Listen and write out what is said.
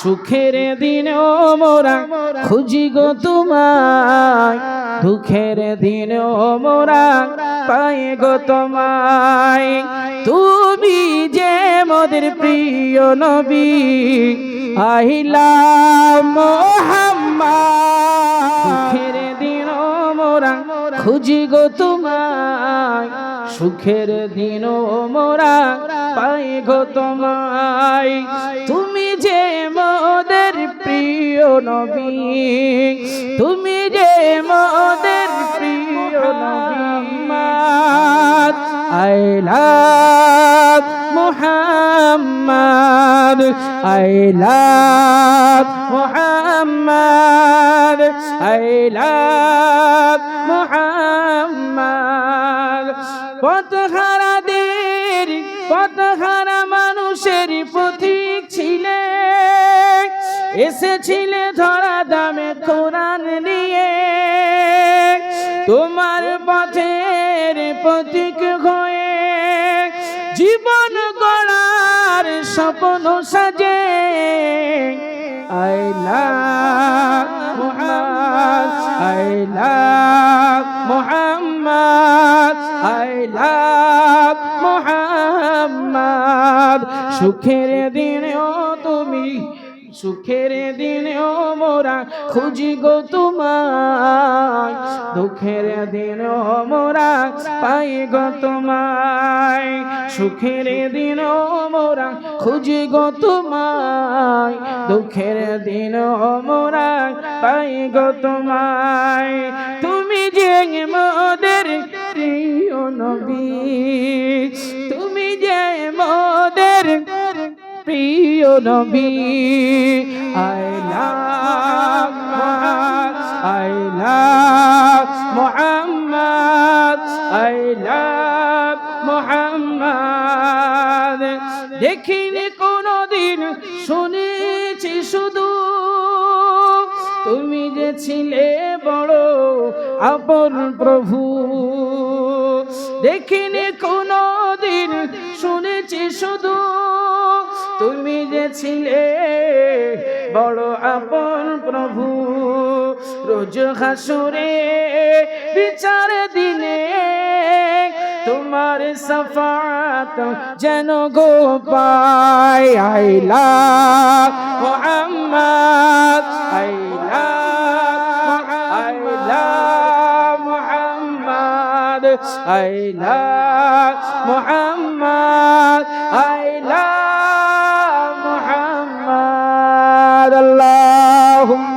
সুখের দিনেও মোরা খুঁজি গো তোমায়, দুঃখের দিনেও মোরা পাই গো তোমায়। তুমি যে মোদের প্রিয় নবী, আহিলা মুহাম্মদ। দুঃখের দিনেও মোরা খুঁজি গো তোমায়, সুখের দিনও মোরা পাই গো তোমায়। তুমি যে মোদের প্রিয় নবী, তুমি যে মোদের প্রিয় নবী। I love Muhammad, I love Muhammad, I love Muhammad. পথহারা মানুষের পথিক ছিলে, এসেছিলে ধরা দামে কোরআন নিয়ে। তোমার পথের পথিক হয়ে জীবন গড়ার স্বপ্ন সাজে। I love Muhammad, I love Muhammad, I love Muhammad. সুখের দিনেও তুমি, সুখের দিনেও মোরা খুঁজি গো তোমায়, দুঃখের দিনেও মোরা পাই গো তোমায়। সুখের দিনেও মোরা খুঁজি গো তোমায়, দুঃখের দিনেও মোরা পাই গো তোমায়। তুমি যে মোদের প্রিয় নবী, তুমি যে মোদের প্রিয় নবী। I love Muhammad, I love Muhammad, I love Muhammad. দেখিনি কোনদিন, শুনেছি শুধু তুমি যে ছিলে বড় আপন প্রভু। দেখিনি কোনদিন, শুনেছি শুধু তুমি যে ছিলে বড় আপন প্রভু। রোজ হাসরে বিচার দিনে তোমার শাফাত যেন গো পাই। I love Muhammad, I love Muhammad, I love Muhammad, I love Muhammad. Allahumma